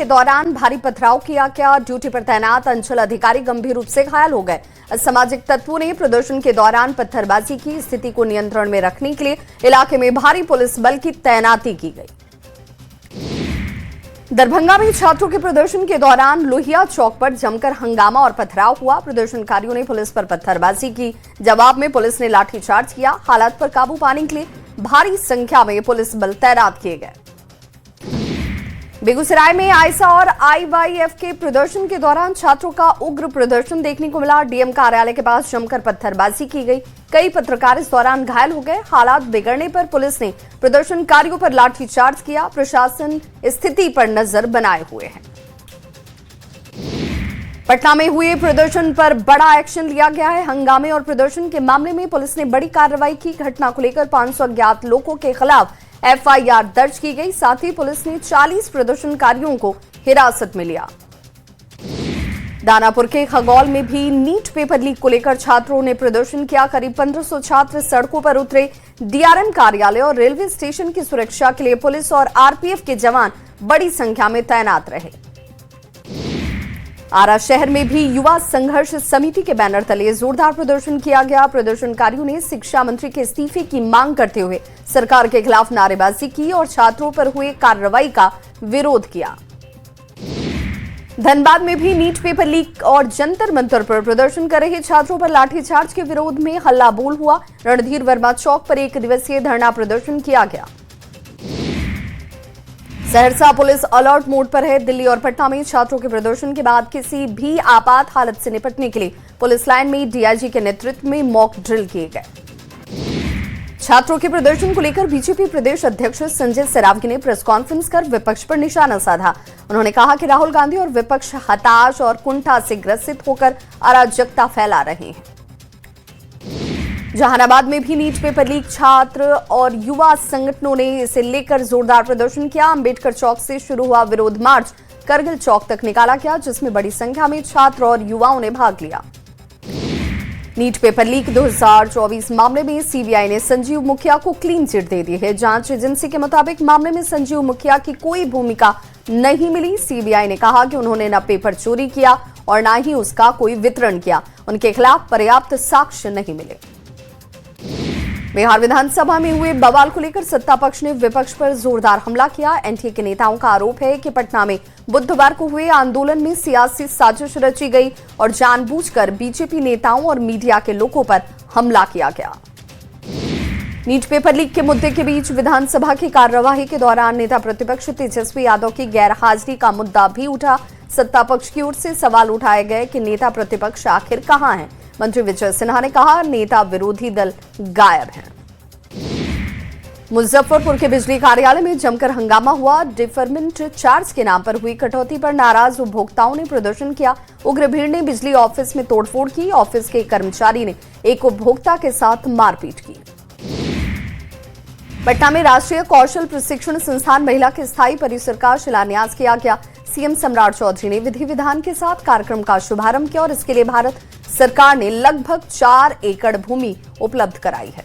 के दौरान भारी पथराव किया गया। ड्यूटी पर तैनात अंचल अधिकारी गंभीर रूप से घायल हो गए। असामाजिक तत्वों ने प्रदर्शन के दौरान पत्थरबाजी की। स्थिति को नियंत्रण में रखने के लिए इलाके में भारी पुलिस बल की तैनाती की गई। दरभंगा में छात्रों के प्रदर्शन के दौरान लोहिया चौक पर जमकर हंगामा और पथराव हुआ। प्रदर्शनकारियों ने पुलिस पर पत्थरबाजी की। जवाब में पुलिस ने लाठीचार्ज किया। हालात पर काबू पाने के लिए भारी संख्या में पुलिस बल तैनात किए गए। बेगूसराय में आईसा और आईवाईएफ के प्रदर्शन के दौरान छात्रों का उग्र प्रदर्शन देखने को मिला। डीएम कार्यालय के पास जमकर पत्थरबाजी की गई। कई पत्रकार इस दौरान घायल हो गए। हालात बिगड़ने पर पुलिस ने प्रदर्शनकारियों पर लाठीचार्ज किया। प्रशासन स्थिति पर नजर बनाए हुए है। पटना में हुए प्रदर्शन पर बड़ा एक्शन लिया गया है। हंगामे और प्रदर्शन के मामले में पुलिस ने बड़ी कार्रवाई की। घटना को लेकर 500 अज्ञात लोगों के खिलाफ एफआईआर दर्ज की गई। साथ ही पुलिस ने 40 प्रदर्शनकारियों को हिरासत में लिया। दानापुर के खगौल में भी नीट पेपर लीक को लेकर छात्रों ने प्रदर्शन किया। करीब 1500 छात्र सड़कों पर उतरे। डीआरएम कार्यालय और रेलवे स्टेशन की सुरक्षा के लिए पुलिस और आरपीएफ के जवान बड़ी संख्या में तैनात रहे। आरा शहर में भी युवा संघर्ष समिति के बैनर तले जोरदार प्रदर्शन किया गया। प्रदर्शनकारियों ने शिक्षा मंत्री के इस्तीफे की मांग करते हुए सरकार के खिलाफ नारेबाजी की और छात्रों पर हुए कार्रवाई का विरोध किया। धनबाद में भी नीट पेपर लीक और जंतर मंतर पर प्रदर्शन कर रहे छात्रों पर लाठीचार्ज के विरोध में हल्ला बोल हुआ। रणधीर वर्मा चौक पर 1 दिवसीय धरना प्रदर्शन किया गया। सहरसा पुलिस अलर्ट मोड पर है। दिल्ली और पटना में छात्रों के प्रदर्शन के बाद किसी भी आपात हालत से निपटने के लिए पुलिस लाइन में डीआईजी के नेतृत्व में मॉक ड्रिल किए गए। छात्रों के प्रदर्शन को लेकर बीजेपी प्रदेश अध्यक्ष संजय सेरावगी ने प्रेस कॉन्फ्रेंस कर विपक्ष पर निशाना साधा। उन्होंने कहा कि राहुल गांधी और विपक्ष हताश और कुंठा से ग्रसित होकर अराजकता फैला रहे हैं। जहानाबाद में भी नीट पेपर लीक छात्र और युवा संगठनों ने इसे लेकर जोरदार प्रदर्शन किया। अंबेडकर चौक से शुरू हुआ विरोध मार्च करगिल चौक तक निकाला गया, जिसमें बड़ी संख्या में छात्र और युवाओं ने भाग लिया। नीट पेपर लीक 2024 मामले में सीबीआई ने संजीव मुखिया को क्लीन चिट दे दी है। जांच एजेंसी के मुताबिक मामले में संजीव मुखिया की कोई भूमिका नहीं मिली। सीबीआई ने कहा कि उन्होंने न पेपर चोरी किया और न ही उसका कोई वितरण किया। उनके खिलाफ पर्याप्त साक्ष्य नहीं मिले। बिहार विधानसभा में हुए बवाल को लेकर सत्ता पक्ष ने विपक्ष पर जोरदार हमला किया। एनडीए के नेताओं का आरोप है कि पटना में बुधवार को हुए आंदोलन में सियासी साजिश रची गई और जानबूझकर बीजेपी नेताओं और मीडिया के लोगों पर हमला किया गया। नीट पेपर लीक के मुद्दे के बीच विधानसभा की कार्यवाही के दौरान नेता प्रतिपक्ष तेजस्वी यादव की गैरहाजिरी का मुद्दा भी उठा। सत्ता पक्ष की ओर से सवाल उठाए गए कि नेता प्रतिपक्ष आखिर कहां हैं। मंत्री विजय सिन्हा ने कहा नेता विरोधी दल गायब हैं। मुजफ्फरपुर के बिजली कार्यालय में जमकर हंगामा हुआ। डिफरमेंट चार्ज के नाम पर हुई कटौती पर नाराज उपभोक्ताओं ने प्रदर्शन किया। उग्र भीड़ ने बिजली ऑफिस में तोड़फोड़ की। ऑफिस के कर्मचारी ने एक उपभोक्ता के साथ मारपीट की। पटना में राष्ट्रीय कौशल प्रशिक्षण संस्थान महिला के स्थायी परिसर का शिलान्यास किया गया। सीएम सम्राट चौधरी ने विधि विधान के साथ कार्यक्रम का शुभारंभ किया और इसके लिए भारत सरकार ने लगभग 4 एकड़ भूमि उपलब्ध कराई है।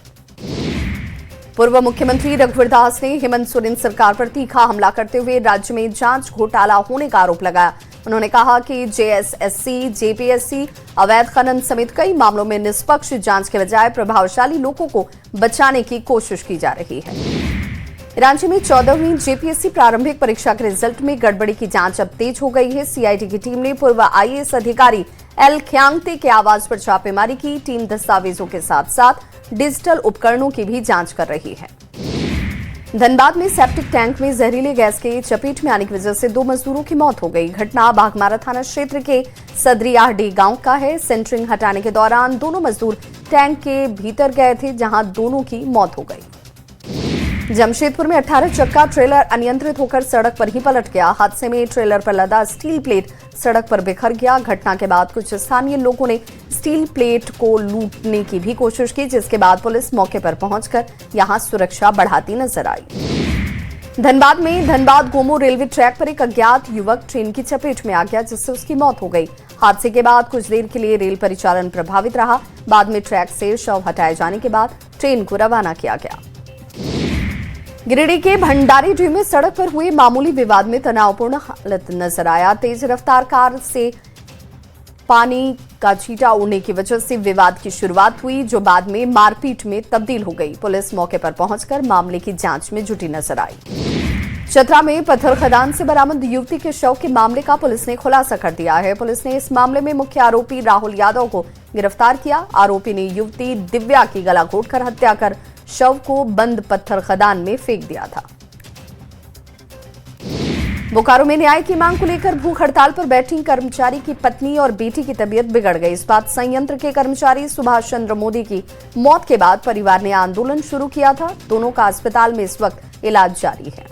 पूर्व मुख्यमंत्री रघुवर दास ने हेमंत सोरेन सरकार पर तीखा हमला करते हुए राज्य में जांच घोटाला होने का आरोप लगाया। उन्होंने कहा कि जेएसएससी, जेपीएससी, अवैध खनन समेत कई मामलों में निष्पक्ष जांच के बजाय प्रभावशाली लोगों को बचाने की कोशिश की जा रही है। रांची में 14वीं जेपीएससी प्रारंभिक परीक्षा के रिजल्ट में गड़बड़ी की जांच अब तेज हो गई है। सीआईडी की टीम ने पूर्व आईएएस अधिकारी एल ख्यांगते के आवास पर छापेमारी की। टीम दस्तावेजों के साथ साथ डिजिटल उपकरणों की भी जांच कर रही है। धनबाद में सेप्टिक टैंक में जहरीले गैस के चपेट में आने की वजह से 2 मजदूरों की मौत हो गई। घटना बाघमारा थाना क्षेत्र के सदरियाहडी गांव का है। सेंटरिंग हटाने के दौरान दोनों मजदूर टैंक के भीतर गए थे, जहां दोनों की मौत हो गई। जमशेदपुर में 18 चक्का ट्रेलर अनियंत्रित होकर सड़क पर ही पलट गया। हादसे में ट्रेलर पर लदा स्टील प्लेट सड़क पर बिखर गया। घटना के बाद कुछ स्थानीय लोगों ने स्टील प्लेट को लूटने की भी कोशिश की, जिसके बाद पुलिस मौके पर पहुंचकर यहां सुरक्षा बढ़ाती नजर आई। धनबाद में धनबाद गोमो रेलवे ट्रैक पर एक अज्ञात युवक ट्रेन की चपेट में आ गया, जिससे उसकी मौत हो गई। हादसे के बाद कुछ देर के लिए रेल परिचालन प्रभावित रहा। बाद में ट्रैक से शव हटाए जाने के बाद ट्रेन को रवाना किया गया। गिरिडीह के भंडारीडीह में सड़क पर हुए मामूली विवाद में तनावपूर्ण हालत नजर आया। तेज रफ्तार कार से पानी का छींटा उड़ने की वजह से विवाद की शुरुआत हुई, जो बाद में मारपीट में तब्दील हो गई। पुलिस मौके पर पहुंचकर मामले की जांच में जुटी नजर आई। चतरा में पत्थर खदान से बरामद युवती के शव के मामले का पुलिस ने खुलासा कर दिया है। पुलिस ने इस मामले में मुख्य आरोपी राहुल यादव को गिरफ्तार किया। आरोपी ने युवती दिव्या की गला घोंटकर हत्या कर शव को बंद पत्थर खदान में फेंक दिया था। बोकारो में न्याय की मांग को लेकर भूख हड़ताल पर बैठी कर्मचारी की पत्नी और बेटी की तबीयत बिगड़ गई। इस्पात संयंत्र के कर्मचारी सुभाष चंद्र मोदी की मौत के बाद परिवार ने आंदोलन शुरू किया था। दोनों का अस्पताल में इस वक्त इलाज जारी है।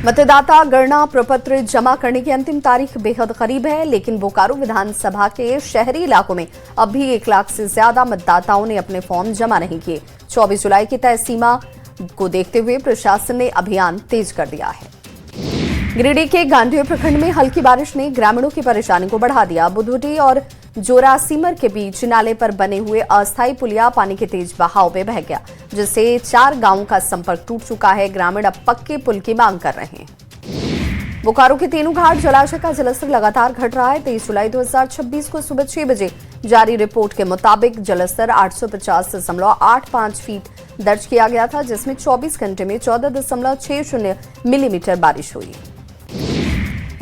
मतदाता गणना प्रपत्र जमा करने की अंतिम तारीख बेहद करीब है, लेकिन बोकारो विधानसभा के शहरी इलाकों में अब भी 1 लाख से ज्यादा मतदाताओं ने अपने फॉर्म जमा नहीं किए। 24 जुलाई की तय सीमा को देखते हुए प्रशासन ने अभियान तेज कर दिया है। गिरिडीह के गांधी प्रखंड में हल्की बारिश ने ग्रामीणों की परेशानी को बढ़ा दिया। बुधुटी और जोरासीमर के बीच नाले पर बने हुए अस्थायी पुलिया पानी के तेज बहाव में बह गया, जिससे 4 गांवों का संपर्क टूट चुका है। ग्रामीण अब पक्के पुल की मांग कर रहे हैं। बोकारो के तेनू घाट जलाशय का जलस्तर लगातार घट रहा है। 23 जुलाई 2026 को सुबह 6 बजे जारी रिपोर्ट के मुताबिक जलस्तर 850.85 फीट दर्ज किया गया था, जिसमें 24 घंटे में 14.60 मिलीमीटर बारिश हुई।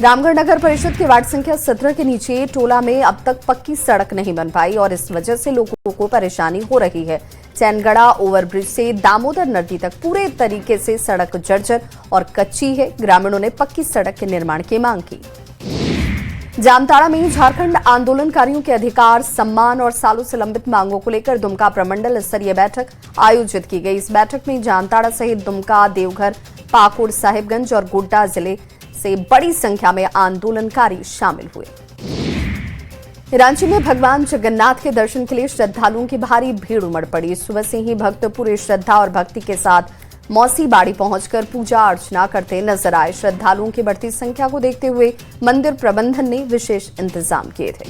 रामगढ़ नगर परिषद के वार्ड संख्या 17 के नीचे टोला में अब तक पक्की सड़क नहीं बन पाई और इस वजह से लोगों को परेशानी हो रही है। चैनगढ़ा ओवरब्रिज से दामोदर नदी तक पूरे तरीके से सड़क जर्जर और कच्ची है। ग्रामीणों ने पक्की सड़क के निर्माण की मांग की। जामताड़ा में झारखंड आंदोलनकारियों के अधिकार, सम्मान और सालों से लंबित मांगों को लेकर दुमका प्रमंडल स्तरीय बैठक आयोजित की गई। इस बैठक में जामताड़ा सहित दुमका, देवघर, पाकुड़, साहिबगंज और गोड्डा जिले से बड़ी संख्या में आंदोलनकारी शामिल हुए। रांची में भगवान जगन्नाथ के दर्शन के लिए श्रद्धालुओं की भारी भीड़ उमड़ पड़ी। सुबह से ही भक्त पूरे श्रद्धा और भक्ति के साथ मौसी बाड़ी पहुंचकर पूजा अर्चना करते नजर आए। श्रद्धालुओं की बढ़ती संख्या को देखते हुए मंदिर प्रबंधन ने विशेष इंतजाम किए थे।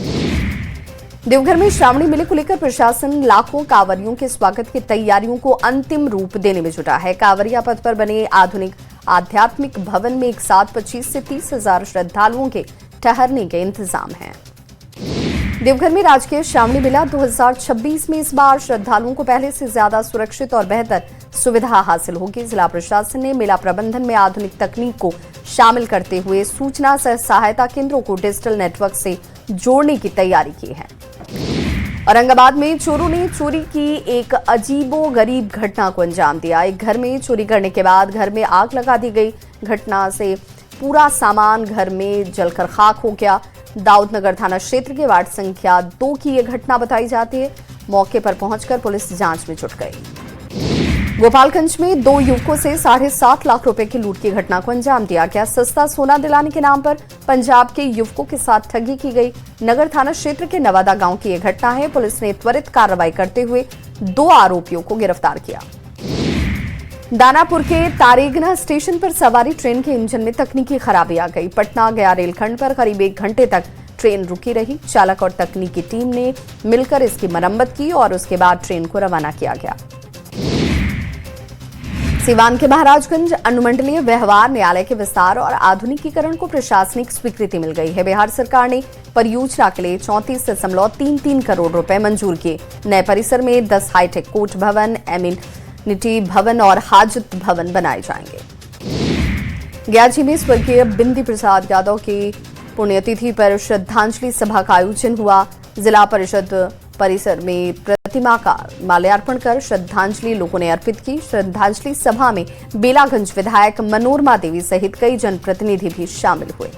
देवघर में श्रावणी मेले को लेकर प्रशासन लाखों कांवरियों के स्वागत की तैयारियों को अंतिम रूप देने में जुटा है। कांवरिया पथ पर बने आधुनिक आध्यात्मिक भवन में एक साथ 25 से 30 हजार श्रद्धालुओं के ठहरने के इंतजाम हैं। देवघर में राजकीय श्रावणी मेला 2026 में इस बार श्रद्धालुओं को पहले से ज्यादा सुरक्षित और बेहतर सुविधा हासिल होगी। जिला प्रशासन ने मेला प्रबंधन में आधुनिक तकनीक को शामिल करते हुए सूचना सह सहायता केंद्रों को डिजिटल नेटवर्क से जोड़ने की तैयारी की है। औरंगाबाद में चोरों ने चोरी की एक अजीबोगरीब घटना को अंजाम दिया। एक घर में चोरी करने के बाद घर में आग लगा दी गई। घटना से पूरा सामान घर में जलकर खाक हो गया। दाऊदनगर थाना क्षेत्र के वार्ड संख्या 2 की यह घटना बताई जाती है। मौके पर पहुंचकर पुलिस जांच में जुट गई। गोपालगंज में 2 युवकों से 7.5 लाख रुपए की लूट की घटना को अंजाम दिया गया। सस्ता सोना दिलाने के नाम पर पंजाब के युवकों के साथ ठगी की गई। नगर थाना क्षेत्र के नवादा गांव की यह घटना है। पुलिस ने त्वरित कार्रवाई करते हुए 2 आरोपियों को गिरफ्तार किया। दानापुर के तारेगना स्टेशन पर सवारी ट्रेन के इंजन में तकनीकी खराबी आ गई। पटना गया रेलखंड पर करीब 1 घंटे तक ट्रेन रुकी रही। चालक और तकनीकी टीम ने मिलकर इसकी मरम्मत की और उसके बाद ट्रेन को रवाना किया गया। सीवान के महाराजगंज अनुमंडलीय व्यवहार न्यायालय के विस्तार और आधुनिकीकरण को प्रशासनिक स्वीकृति मिल गई है। बिहार सरकार ने परियोजना के लिए 34.33 करोड़ रुपए मंजूर किए। नए परिसर में 10 हाईटेक कोर्ट भवन, एमिनिटी भवन और हाजत भवन बनाए जाएंगे। गयाजी में स्वर्गीय बिंदी प्रसाद यादव की पुण्यतिथि पर श्रद्धांजलि सभा का आयोजन हुआ। जिला परिषद परिसर में प्रतिमा का माल्यार्पण कर श्रद्धांजलि लोगों ने अर्पित की। श्रद्धांजलि सभा में बेलागंज विधायक मनोरमा देवी सहित कई जनप्रतिनिधि भी शामिल हुए।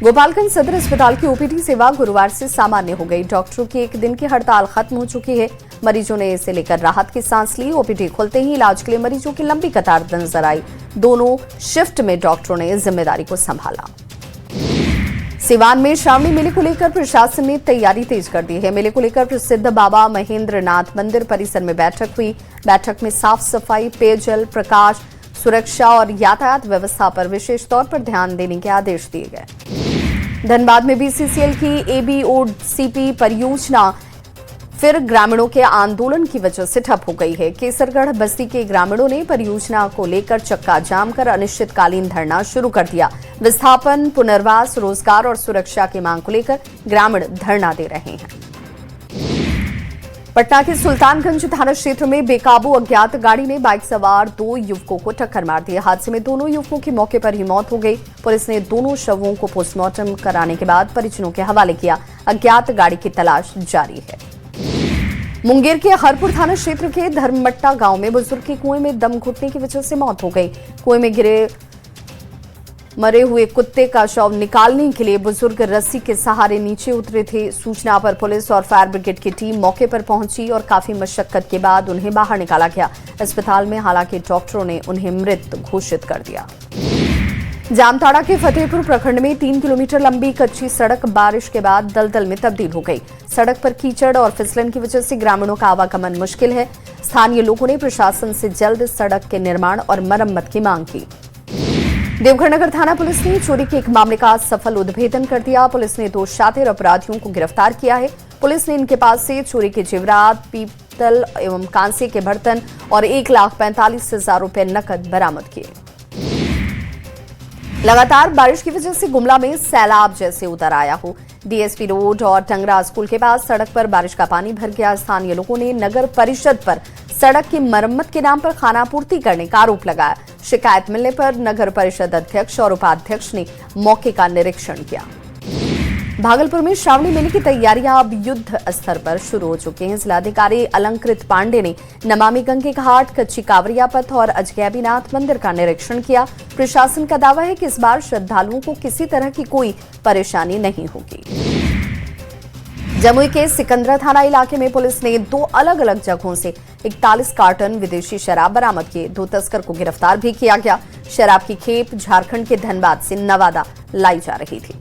गोपालगंज सदर अस्पताल की ओपीडी सेवा गुरुवार से सामान्य हो गई। डॉक्टरों की 1 दिन की हड़ताल खत्म हो चुकी है। मरीजों ने इसे लेकर राहत की सांस ली। ओपीडी खुलते ही इलाज के लिए मरीजों की लंबी कतार नजर आई। दोनों शिफ्ट में डॉक्टरों ने जिम्मेदारी को संभाला। सिवान में श्रावणी मेले को लेकर प्रशासन ने तैयारी तेज कर दी है। मेले को लेकर प्रसिद्ध बाबा महेंद्रनाथ मंदिर परिसर में बैठक हुई। बैठक में साफ सफाई, पेयजल, प्रकाश, सुरक्षा और यातायात व्यवस्था पर विशेष तौर पर ध्यान देने के आदेश दिए गए। धनबाद में बीसीसीएल की एबीओसीपी परियोजना फिर ग्रामीणों के आंदोलन की वजह से ठप हो गई है। केसरगढ़ बस्ती के ग्रामीणों ने परियोजना को लेकर चक्का जाम कर अनिश्चितकालीन धरना शुरू कर दिया। विस्थापन, पुनर्वास, रोजगार और सुरक्षा की मांग को लेकर ग्रामीण धरना दे रहे हैं। पटना के सुल्तानगंज थाना क्षेत्र में बेकाबू अज्ञात गाड़ी ने बाइक सवार 2 युवकों को टक्कर मार दी। हादसे में दोनों युवकों की मौके पर ही मौत हो गई। पुलिस ने दोनों शवों को पोस्टमार्टम कराने के बाद परिजनों के हवाले किया। अज्ञात गाड़ी की तलाश जारी है। मुंगेर के हरपुर थाना क्षेत्र के धर्ममट्टा गांव में बुजुर्ग की कुएं में दम घुटने की वजह से मौत हो गई। कुएं में गिरे मरे हुए कुत्ते का शव निकालने के लिए बुजुर्ग रस्सी के सहारे नीचे उतरे थे। सूचना पर पुलिस और फायर ब्रिगेड की टीम मौके पर पहुंची और काफी मशक्कत के बाद उन्हें बाहर निकाला गया। अस्पताल में हालांकि डॉक्टरों ने उन्हें मृत घोषित कर दिया। जामताड़ा के फतेहपुर प्रखंड में 3 किलोमीटर लंबी कच्ची सड़क बारिश के बाद दलदल में तब्दील हो गई। सड़क पर कीचड़ और फिसलन की वजह से ग्रामीणों का आवागमन मुश्किल है। स्थानीय लोगों ने प्रशासन से जल्द सड़क के निर्माण और मरम्मत की मांग की। देवघर नगर थाना पुलिस ने चोरी के एक मामले का सफल उद्भेदन कर दिया। पुलिस ने 2 शातिर अपराधियों को गिरफ्तार किया है। पुलिस ने इनके पास से चोरी के जेवरात, पीतल एवं कांसे के बर्तन और 1,45,000 रुपए नकद बरामद किए। लगातार बारिश की वजह से गुमला में सैलाब जैसे उतर आया हो। डीएसपी रोड और टंगरा स्कूल के पास सड़क पर बारिश का पानी भर गया। स्थानीय लोगों ने नगर परिषद पर सड़क की मरम्मत के नाम पर खानापूर्ति करने का आरोप लगाया। शिकायत मिलने पर नगर परिषद अध्यक्ष और उपाध्यक्ष ने मौके का निरीक्षण किया। भागलपुर में श्रावणी मेले की तैयारियां अब युद्ध स्तर पर शुरू हो चुकी हैं। जिलाधिकारी अलंकृत पांडे ने नमामि गंगे घाट, कच्ची कांवरिया पथ और अजगैबीनाथ मंदिर का निरीक्षण किया। प्रशासन का दावा है कि इस बार श्रद्धालुओं को किसी तरह की कोई परेशानी नहीं होगी। जमुई के सिकंदरा थाना इलाके में पुलिस ने 2 अलग अलग जगहों से 41 कार्टन विदेशी शराब बरामद किए। 2 तस्कर को गिरफ्तार भी किया गया। शराब की खेप झारखंड के धनबाद से नवादा लाई जा रही थी।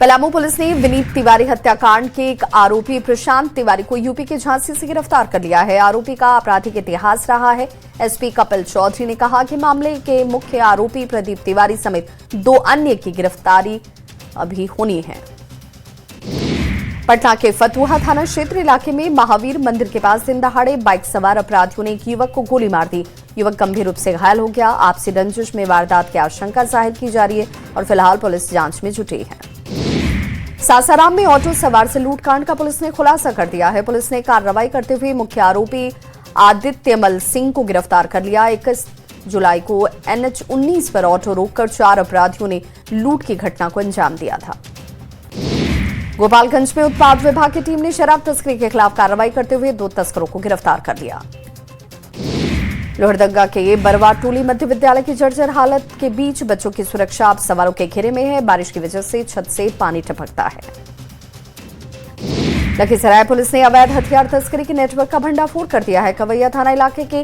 पलामू पुलिस ने विनीत तिवारी हत्याकांड के एक आरोपी प्रशांत तिवारी को यूपी के झांसी से गिरफ्तार कर लिया है। आरोपी का आपराधिक इतिहास रहा है। एसपी कपिल चौधरी ने कहा कि मामले के मुख्य आरोपी प्रदीप तिवारी समेत 2 अन्य की गिरफ्तारी अभी होनी है। पटना के फतुहा थाना क्षेत्र इलाके में महावीर मंदिर के पास दिन दहाड़े बाइक सवार अपराधियों ने एक युवक को गोली मार दी। युवक गंभीर रूप से घायल हो गया। आपसी रंजिश में वारदात की आशंका जाहिर की जा रही है और फिलहाल पुलिस जांच में जुटी है। सासाराम में ऑटो सवार से लूटकांड का पुलिस ने खुलासा कर दिया है। पुलिस ने कार्रवाई करते हुए मुख्य आरोपी आदित्यमल सिंह को गिरफ्तार कर लिया। 21 जुलाई को NH-19 पर ऑटो रोककर 4 अपराधियों ने लूट की घटना को अंजाम दिया था। गोपालगंज में उत्पाद विभाग की टीम ने शराब तस्करी के खिलाफ कार्रवाई करते हुए 2 तस्करों को गिरफ्तार कर लिया। लोहरदगा के बरवा टोली मध्य विद्यालय की जर्जर हालत के बीच बच्चों की सुरक्षा अब सवालों के घेरे में है। बारिश की वजह से छत से पानी टपकता है। लखीसराय पुलिस ने अवैध हथियार तस्करी के नेटवर्क का भंडाफोड़ कर दिया है। कवैया थाना इलाके के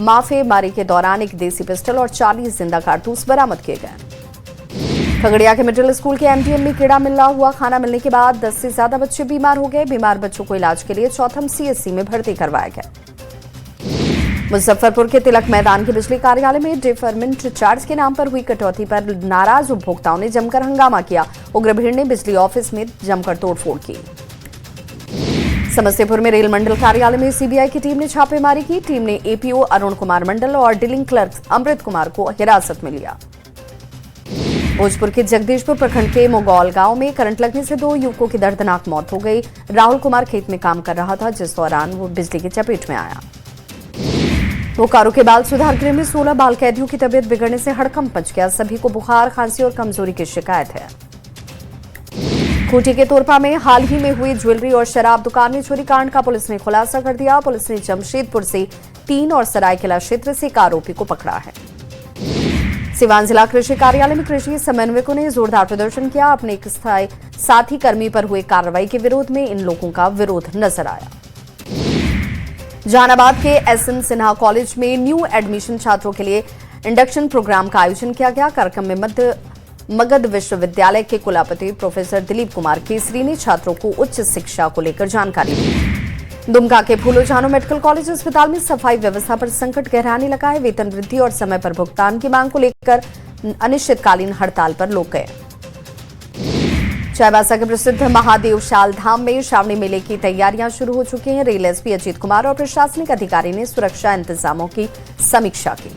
माफेमारी के दौरान एक देसी पिस्टल और 40 जिंदा कारतूस बरामद किए गए। खगड़िया के मिडिल स्कूल के एमटीएम में कीड़ा मिला हुआ खाना मिलने के बाद 10 से ज्यादा बच्चे बीमार हो गए। बीमार बच्चों को इलाज के लिए चौथम सीएससी में भर्ती करवाया गया। मुजफ्फरपुर के तिलक मैदान के बिजली कार्यालय में डिफरमेंट चार्ज के नाम पर हुई कटौती पर नाराज उपभोक्ताओं ने जमकर हंगामा किया। उग्र भीड़ ने बिजली ऑफिस में जमकर तोड़फोड़ की। समस्तीपुर में रेल मंडल कार्यालय में सीबीआई की टीम ने छापेमारी की। टीम ने एपीओ अरुण कुमार मंडल और डीलिंग क्लर्क अमृत कुमार को हिरासत में लिया। भोजपुर के जगदीशपुर प्रखंड के मोगौल गांव में करंट लगने से 2 युवकों की दर्दनाक मौत हो गई। राहुल कुमार खेत में काम कर रहा था, जिस दौरान वो बिजली की चपेट में आया। बोकारो के बाल सुधार गृह में 16 बाल कैदियों की तबीयत बिगड़ने से हड़कंप मच गया। सभी को बुखार, खांसी और कमजोरी की शिकायत है। खूंटी के तोरपा में हाल ही में हुई ज्वेलरी और शराब दुकान में चोरी कांड का पुलिस ने खुलासा कर दिया। पुलिस ने जमशेदपुर से 3 और सरायकेला क्षेत्र से एक आरोपी को पकड़ा है। सिवान जिला कृषि कार्यालय में कृषि समन्वयकों ने जोरदार प्रदर्शन किया। अपने एक स्थायी साथी कर्मी पर हुए कार्रवाई के विरोध में इन लोगों का विरोध नजर आया। जहानाबाद के एसएन सिन्हा कॉलेज में न्यू एडमिशन छात्रों के लिए इंडक्शन प्रोग्राम का आयोजन किया गया। कार्यक्रम में मगध विश्वविद्यालय के कुलपति प्रोफेसर दिलीप कुमार केसरी ने छात्रों को उच्च शिक्षा को लेकर जानकारी दी। दुमका के फूलो झानो मेडिकल कॉलेज अस्पताल में सफाई व्यवस्था पर संकट गहराने लगा है। वेतन वृद्धि और समय पर भुगतान की मांग को लेकर अनिश्चितकालीन हड़ताल पर लोग गए। चाईबासा के प्रसिद्ध महादेव शाल धाम में श्रावणी मेले की तैयारियां शुरू हो चुकी हैं। रेल एसपी अजीत कुमार और प्रशासनिक अधिकारी ने सुरक्षा इंतजामों की समीक्षा की।